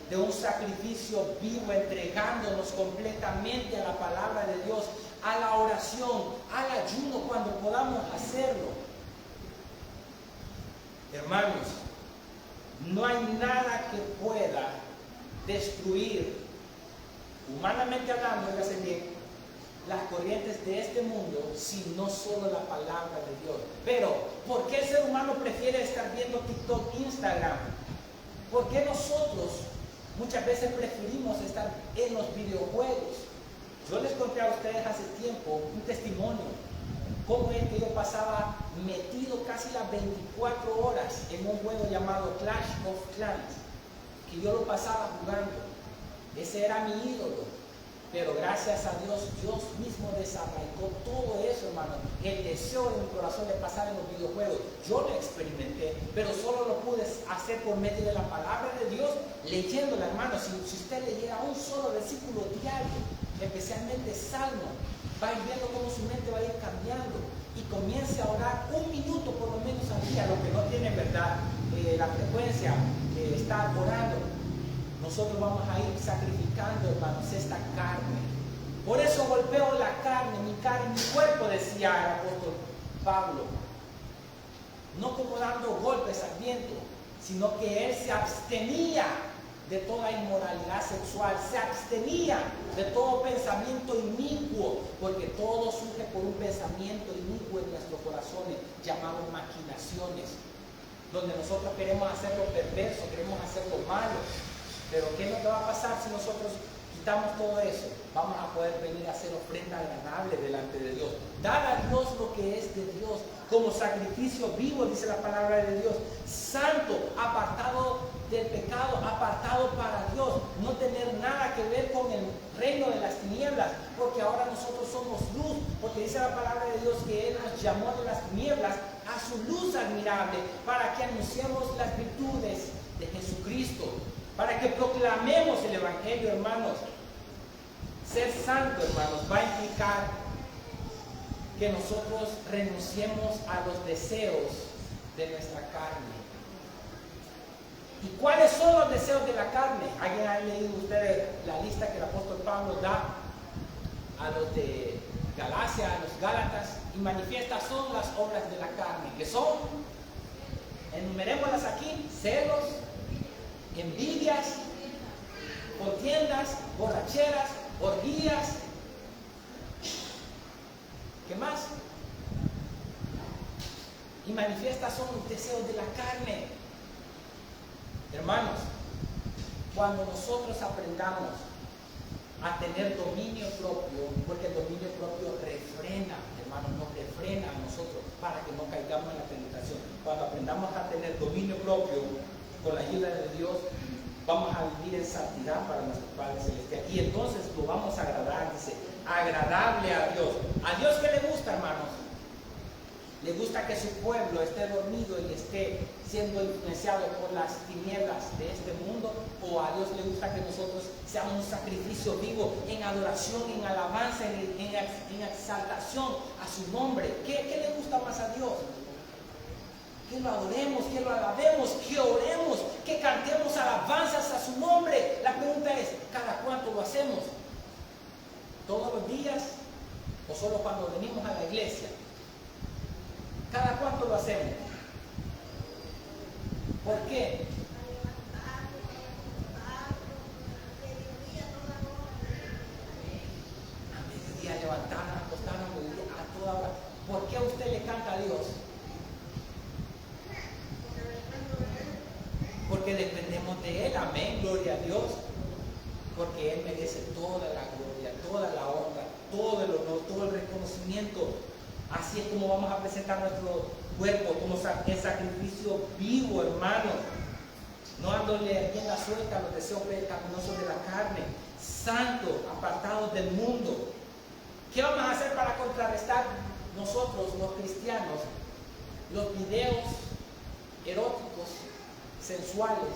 de un sacrificio vivo, entregándonos completamente a la palabra de Dios, a la oración, al ayuno cuando podamos hacerlo. Hermanos, no hay nada que pueda destruir, humanamente hablando, fíjense bien, las corrientes de este mundo, sino solo la palabra de Dios. Pero, ¿por qué el ser humano prefiere estar viendo TikTok, Instagram? ¿Por qué nosotros muchas veces preferimos estar en los videojuegos? Yo les conté a ustedes hace tiempo un testimonio, cómo es que yo pasaba metido casi las 24 horas en un juego llamado Clash of Clans, que yo lo pasaba jugando. Ese era mi ídolo. Pero gracias a Dios, Dios mismo desarraigó todo eso, hermano. El deseo de mi corazón de pasar en los videojuegos, yo lo experimenté, pero solo lo pude hacer por medio de la palabra de Dios, leyéndola, hermano. Si usted leyera un solo versículo diario, especialmente Salmo, va a ir viendo cómo su mente va a ir cambiando. Y comience a orar un minuto por lo menos al día, lo que no tiene, ¿verdad?, la frecuencia de estar orando. Nosotros vamos a ir sacrificando, hermanos, esta carne. Por eso golpeo la carne, mi cuerpo, decía el apóstol Pablo. No como dando golpes al viento, sino que él se abstenía de toda inmoralidad sexual, se abstenía de todo pensamiento inicuo, porque todo surge por un pensamiento inicuo en nuestros corazones, llamado maquinaciones, donde nosotros queremos hacer lo perverso, queremos hacer lo malo. Pero ¿qué es lo que va a pasar si nosotros quitamos todo eso, vamos a poder venir a hacer ofrenda agradable delante de Dios. Dar a Dios lo que es de Dios, como sacrificio vivo, dice la palabra de Dios, santo, apartado del pecado, apartado para Dios, no tener nada que ver con el reino de las tinieblas, porque ahora nosotros somos luz, porque dice la palabra de Dios que Él nos llamó de las tinieblas a su luz admirable, para que anunciemos las virtudes de Jesucristo, para que proclamemos el Evangelio, hermanos. Ser santo, hermanos, va a implicar que nosotros renunciemos a los deseos de nuestra carne. ¿Y cuáles son los deseos de la carne? ¿Alguien ha leído ustedes la lista que el apóstol Pablo da a los de Galacia, a los Gálatas? Y manifiesta son las obras de la carne, que son, enumerémoslas aquí: celos, envidias, contiendas, borracheras, orgías. ¿Qué más? Y manifiesta son los deseos de la carne. Hermanos, cuando nosotros aprendamos a tener dominio propio, porque el dominio propio refrena, hermanos, nos refrena a nosotros para que no caigamos en la tentación. Cuando aprendamos a tener dominio propio con la ayuda de Dios, vamos a vivir en santidad para nuestro Padre Celestial. Y entonces lo vamos a agradar, dice, agradable a Dios. ¿A Dios qué le gusta, hermanos? Le gusta que su pueblo esté dormido y esté siendo influenciado por las tinieblas de este mundo, o a Dios le gusta que nosotros seamos un sacrificio vivo en adoración, en alabanza, en exaltación a su nombre. ¿Qué le gusta más a Dios? Que lo adoremos, que lo alabemos, que oremos, que cantemos alabanzas a su nombre. La pregunta es, ¿cada cuánto lo hacemos? ¿Todos los días o solo cuando venimos a la iglesia? ¿Cada cuánto lo hacemos? ¿Por qué? A mediodía levantarnos, acostarnos, a toda hora. ¿Por qué usted le canta a Dios? Porque dependemos de Él, amén, gloria a Dios. Porque Él merece toda la gloria, toda la honra, todo el honor, todo el reconocimiento. Así es como vamos a presentar nuestro cuerpo como el sacrificio vivo, hermano. No dándole rienda suelta a los deseos pecaminosos de la carne. Santo, apartados del mundo. ¿Qué vamos a hacer para contrarrestar nosotros, los cristianos, los videos eróticos, sensuales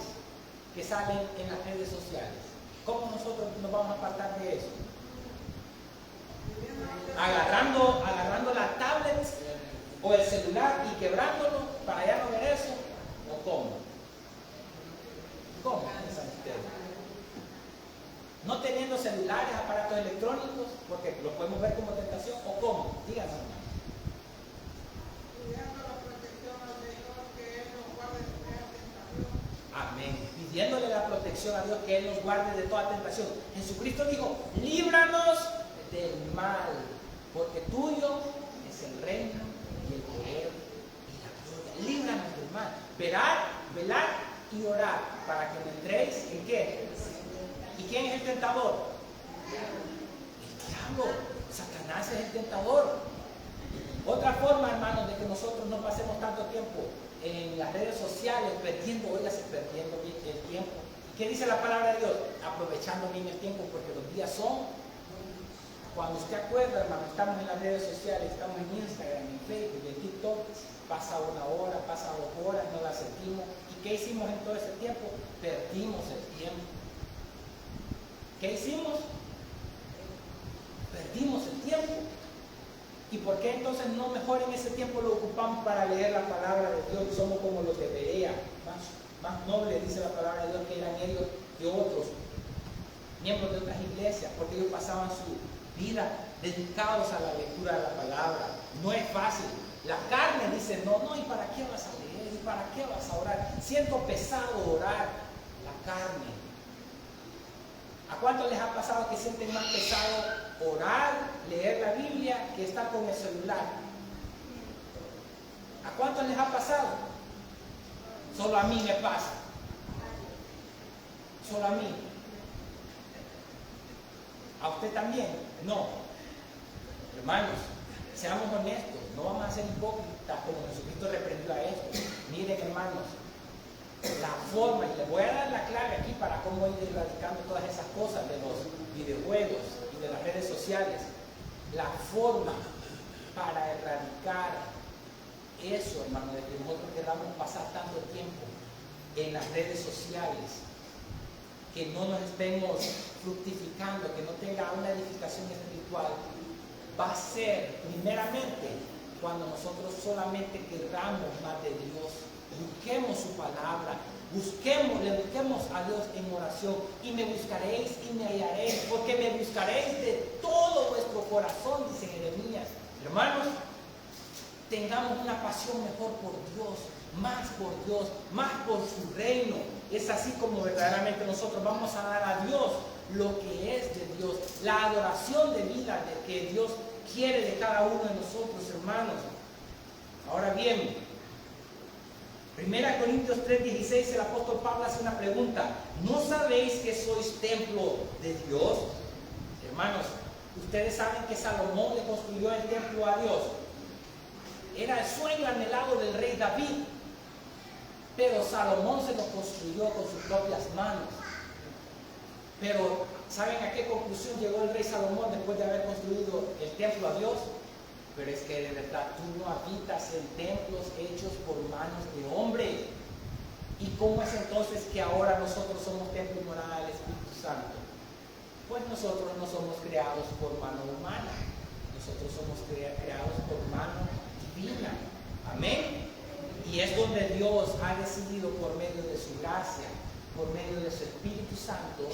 que salen en las redes sociales? ¿Cómo nosotros nos vamos a apartar de eso? Agarrando la tablet o el celular y quebrándolo para ya no ver eso, ¿o cómo? ¿Cómo piensan ustedes? No teniendo celulares, aparatos electrónicos, porque lo podemos ver como tentación, ¿o cómo? Díganos. Amén. Pidiéndole la protección a Dios que Él nos guarde de toda tentación. Jesucristo dijo, líbranos del mal, porque tuyo es el reino y el poder y la gloria. Líbranos del mal. Velar y orar para que me entréis en qué. ¿Y quién es el tentador? El diablo. Satanás es el tentador. Otra forma, hermanos, de que nosotros no pasemos tanto tiempo en las redes sociales perdiendo bien el tiempo. ¿Qué dice la palabra de Dios? Aprovechando bien el tiempo, porque los días son, cuando usted acuerda, hermano, estamos en las redes sociales, estamos en Instagram, en Facebook, en TikTok, pasa 1 hora, pasa 2 horas, no la sentimos. ¿Y qué hicimos en todo ese tiempo? Perdimos el tiempo. ¿Qué hicimos? Perdimos el tiempo. ¿Y por qué entonces no mejor en ese tiempo lo ocupamos para leer la palabra de Dios? Somos como los de Berea, más nobles, dice la palabra de Dios, que eran ellos de otros, miembros de otras iglesias, porque ellos pasaban su vida dedicados a la lectura de la palabra. No es fácil. La carne dice, no, ¿y para qué vas a leer? ¿Y para qué vas a orar? Siento pesado orar. La carne. ¿A cuántos les ha pasado que sienten más pesado orar, leer la Biblia, que estar con el celular? ¿A cuántos les ha pasado? Solo a mí me pasa. Solo a mí. ¿A usted también? No. Hermanos, seamos honestos, no vamos a ser hipócritas como Jesucristo reprendió a esto. Miren, hermanos, la forma, y les voy a dar la clave aquí para cómo ir erradicando todas esas cosas de los videojuegos y de las redes sociales. La forma para erradicar eso, hermano, de que nosotros queramos pasar tanto tiempo en las redes sociales, que no nos estemos fructificando, que no tenga una edificación espiritual, va a ser primeramente cuando nosotros solamente querramos más de Dios, busquemos su palabra, le busquemos a Dios en oración, y me buscaréis y me hallaréis, porque me buscaréis de todo vuestro corazón, dice Jeremías. Hermanos, tengamos una pasión mejor por Dios, más por su reino. Es así como verdaderamente nosotros vamos a dar a Dios lo que es de Dios, la adoración de vida de que Dios quiere de cada uno de nosotros, hermanos. Ahora bien, 1 Corintios 3:16, el apóstol Pablo hace una pregunta: ¿no sabéis que sois templo de Dios? Hermanos, ustedes saben que Salomón le construyó el templo a Dios. Era el sueño anhelado del rey David, pero Salomón se lo construyó con sus propias manos. Pero, ¿saben a qué conclusión llegó el rey Salomón después de haber construido el templo a Dios? Pero es que de verdad tú no habitas en templos hechos por manos de hombre. ¿Y cómo es entonces que ahora nosotros somos templo y morada del Espíritu Santo? Pues nosotros no somos creados por mano humana, nosotros somos creados por mano divina. Amén. Y es donde Dios ha decidido, por medio de su gracia, por medio de su Espíritu Santo,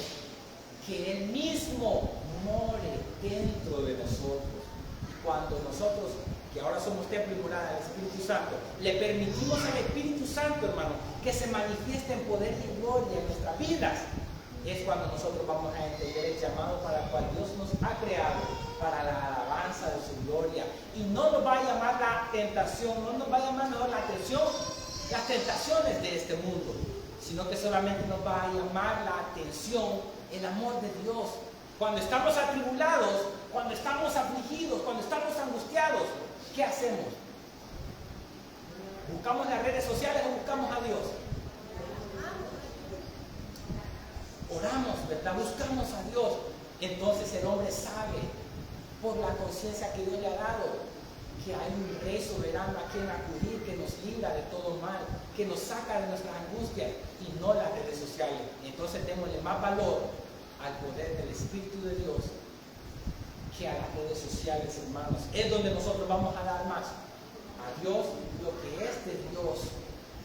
que Él mismo more dentro de nosotros. Cuando nosotros, que ahora somos templo y morada del Espíritu Santo, le permitimos al Espíritu Santo, hermano, que se manifieste en poder y gloria en nuestras vidas, es cuando nosotros vamos a entender el llamado para el cual Dios nos ha creado, para la alabanza de su gloria. Y no nos va a llamar la tentación, no nos va a llamar mejor la atención las tentaciones de este mundo, sino que solamente nos va a llamar la atención el amor de Dios. Cuando estamos atribulados, cuando estamos afligidos, cuando estamos angustiados, ¿qué hacemos? ¿Buscamos las redes sociales o buscamos a Dios? Oramos, ¿verdad? Buscamos a Dios. Entonces el hombre sabe, por la conciencia que Dios le ha dado, que hay un rey soberano a quien acudir, que nos libra de todo mal, que nos saca de nuestras angustias, y no las redes sociales. Entonces démosle más valor al poder del Espíritu de Dios que a las redes sociales, hermanos. Es donde nosotros vamos a dar más a Dios lo que es de Dios.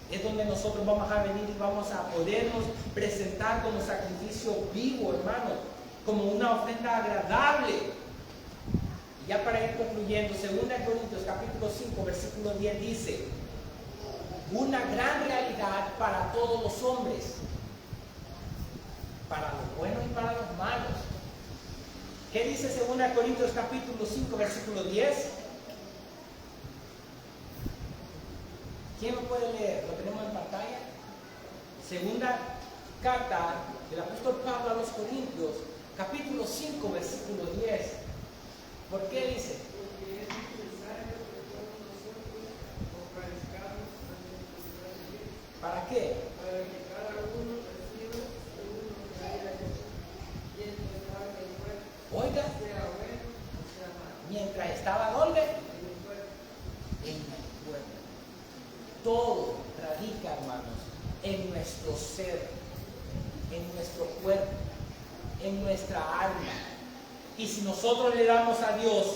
Es donde nosotros vamos a venir y vamos a podernos presentar como sacrificio vivo, hermano, como una ofrenda agradable. Y ya para ir concluyendo, 2 Corintios capítulo 5, versículo 10 dice: una gran realidad para todos los hombres, para los buenos y para los malos. ¿Qué dice 2 Corintios capítulo 5, versículo 10? ¿Quién lo puede leer? Lo tenemos en pantalla. Segunda carta del apóstol Pablo a los Corintios, capítulo 5, versículo 10. ¿Por qué dice? ¿Para qué? Para que cada uno reciba según lo que haya hecho, bien pensar que el cuerpo Oiga, sea bueno o sea malo. mientras estaba ¿dónde? En el cuerpo. En el cuerpo. Todo radica, hermanos, en nuestro ser, en nuestro cuerpo, en nuestra alma. Y si nosotros le damos a Dios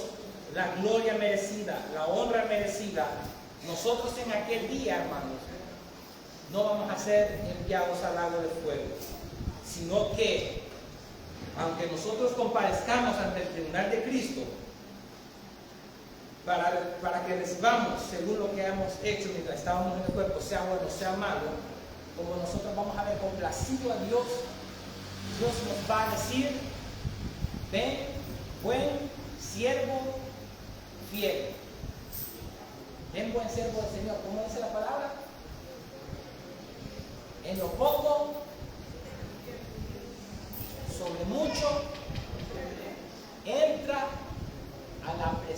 la gloria merecida, la honra merecida, nosotros en aquel día, hermanos, no vamos a ser enviados al lago de fuego, sino que, aunque nosotros comparezcamos ante el tribunal de Cristo, para que recibamos según lo que hemos hecho mientras estábamos en el cuerpo, sea bueno, sea malo, como nosotros vamos a haber complacido a Dios, Dios nos va a decir: ven, buen siervo fiel. Ven, buen siervo del Señor. ¿Cómo dice la palabra? En lo poco, sobre mucho,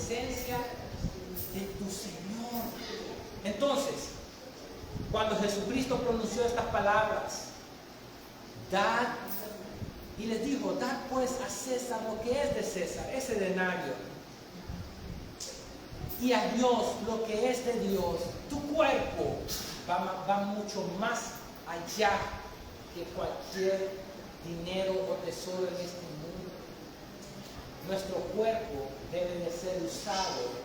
presencia de tu Señor. Entonces, cuando Jesucristo pronunció estas palabras, dad, y les dijo, dad pues a César lo que es de César, ese denario, y a Dios lo que es de Dios. Tu cuerpo va mucho más allá que cualquier dinero o tesoro en este mundo. Nuestro cuerpo debe de ser usado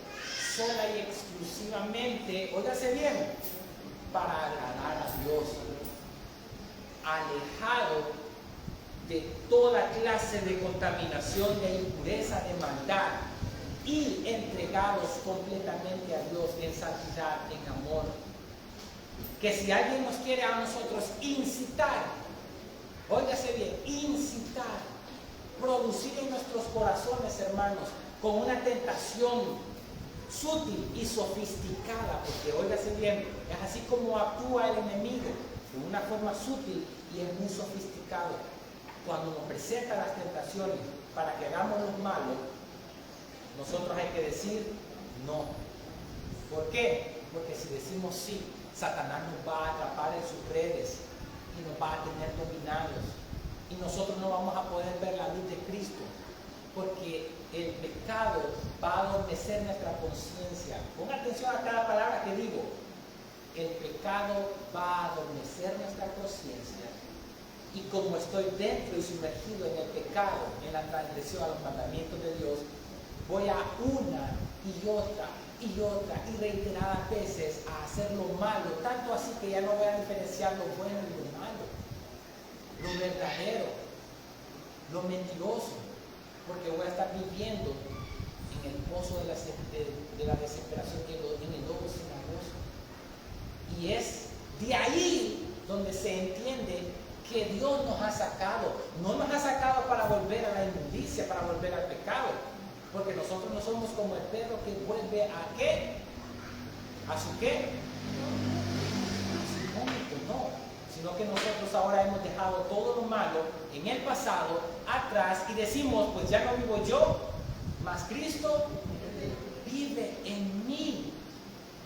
sola y exclusivamente, óigase bien, para agradar a Dios, alejado de toda clase de contaminación, de impureza, de maldad, y entregados completamente a Dios en santidad, en amor. Que si alguien nos quiere a nosotros incitar, óigase bien, incitar, producir en nuestros corazones, hermanos, con una tentación sutil y sofisticada, porque óigase bien, es así como actúa el enemigo, de una forma sutil y es muy sofisticado. Cuando nos presenta las tentaciones para que hagamos lo malo, nosotros hay que decir no. ¿Por qué? Porque si decimos sí, Satanás nos va a atrapar en sus redes y nos va a tener dominados. Y nosotros no vamos a poder ver la luz de Cristo, porque el pecado va a adormecer nuestra conciencia. Ponga atención a cada palabra que digo. El pecado va a adormecer nuestra conciencia. Y como estoy dentro y sumergido en el pecado, en la transgresión a los mandamientos de Dios, voy a una y otra y reiteradas veces a hacer lo malo, tanto así que ya no voy a diferenciar lo bueno y lo malo, lo verdadero, lo mentiroso, porque voy a estar viviendo en el pozo de la desesperación, en el lobo cenagoso. Y es de ahí donde se entiende que Dios nos ha sacado. No nos ha sacado para volver a la inmundicia, para volver al pecado, porque nosotros no somos como el perro que vuelve a ¿qué? ¿A su qué? A su vómito, no. Sino que nosotros ahora hemos dejado todo lo malo en el pasado, atrás, y decimos, pues ya no vivo yo, mas Cristo vive en mí.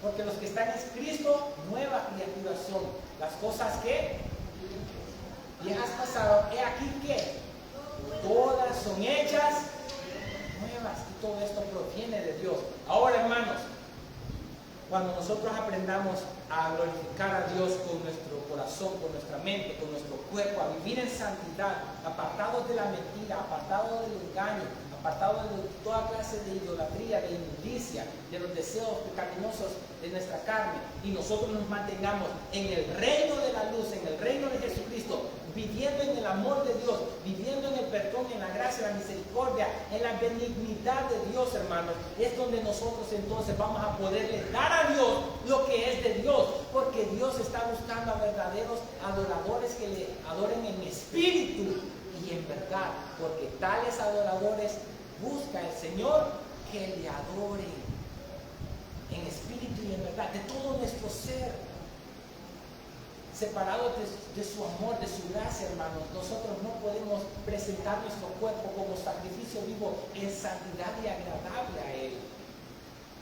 Porque los que están en Cristo, nueva criatura son. Las cosas que viejas pasaron, he aquí que todas son hechas nuevas, y todo esto proviene de Dios. Ahora, hermanos, cuando nosotros aprendamos a glorificar a Dios con nuestro corazón, con nuestra mente, con nuestro cuerpo, a vivir en santidad, apartados de la mentira, apartados del engaño, apartados de toda clase de idolatría, de inmundicia, de los deseos pecaminosos de nuestra carne, y nosotros nos mantengamos en el reino de la luz, en el reino de Jesucristo, viviendo en el amor de Dios, viviendo en el perdón, en la gracia, en la misericordia, en la benignidad de Dios, hermanos, es donde nosotros entonces vamos a poderle dar a Dios lo que es de Dios, porque Dios está buscando a verdaderos adoradores que le adoren en espíritu y en verdad, porque tales adoradores busca el Señor que le adore en espíritu y en verdad, de todo nuestro ser, separados de su amor, de su gracia, hermanos. Nosotros no podemos presentar nuestro cuerpo como sacrificio vivo en santidad y agradable a Él.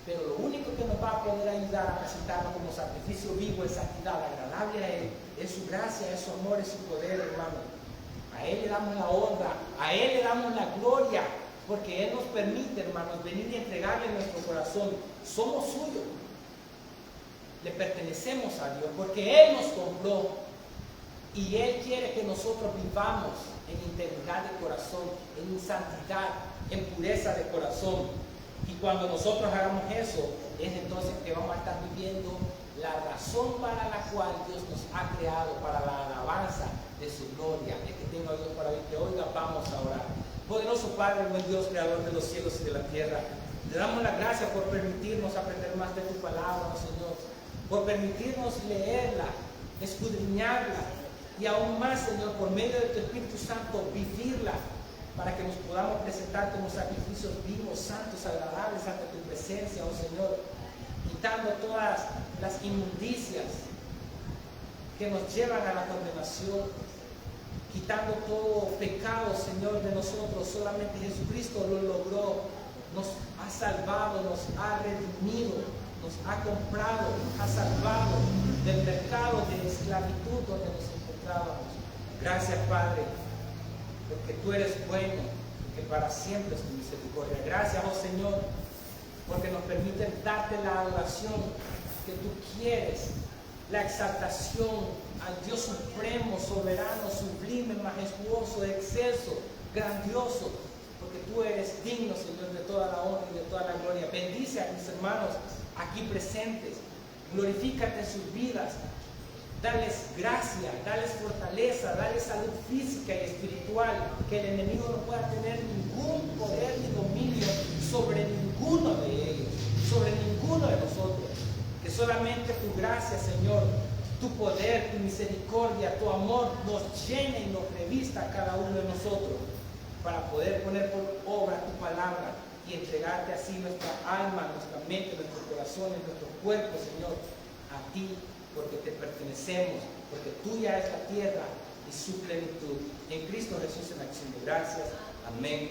Pero lo único que nos va a poder ayudar a presentarlo como sacrificio vivo en santidad, agradable a Él, es su gracia, es su amor, es su poder, hermano. A Él le damos la honra, a Él le damos la gloria, porque Él nos permite, hermanos, venir y entregarle nuestro corazón. Somos suyos. Le pertenecemos a Dios, porque Él nos compró. Y Él quiere que nosotros vivamos en integridad de corazón, en santidad, en pureza de corazón. Y cuando nosotros hagamos eso, es entonces que vamos a estar viviendo la razón para la cual Dios nos ha creado, para la alabanza de su gloria. El que tenga oídos para oír, que oiga, vamos a orar. Poderoso Padre, buen Dios, creador de los cielos y de la tierra, le damos las gracias por permitirnos aprender más de tu palabra, oh Señor, por permitirnos leerla, escudriñarla, y aún más, Señor, por medio de tu Espíritu Santo, vivirla, para que nos podamos presentar como sacrificios vivos, santos, agradables ante tu presencia, oh Señor, quitando todas las inmundicias que nos llevan a la condenación, quitando todo pecado, Señor, de nosotros. Solamente Jesucristo lo logró, nos ha salvado, nos ha redimido, nos ha comprado, nos ha salvado del mercado de esclavitud donde nos encontrábamos. Gracias, Padre, porque tú eres bueno, porque para siempre es tu misericordia. Gracias, oh Señor, porque nos permiten darte la adoración que tú quieres, la exaltación al Dios supremo, soberano, sublime, majestuoso, excelso, grandioso, porque tú eres digno, Señor, de toda la honra y de toda la gloria. Bendice a mis hermanos aquí presentes, glorifícate en sus vidas, dales gracia, dales fortaleza, dales salud física y espiritual, que el enemigo no pueda tener ningún poder ni dominio sobre ninguno de ellos, sobre ninguno de nosotros. Que solamente tu gracia, Señor, tu poder, tu misericordia, tu amor nos llene y nos revista a cada uno de nosotros para poder poner por obra tu palabra y entregarte así nuestra alma, nuestra mente, nuestros corazones, nuestro cuerpo, Señor, a ti, porque te pertenecemos, porque tuya es la tierra y su plenitud. En Cristo Jesús, en acción de gracias. Amén.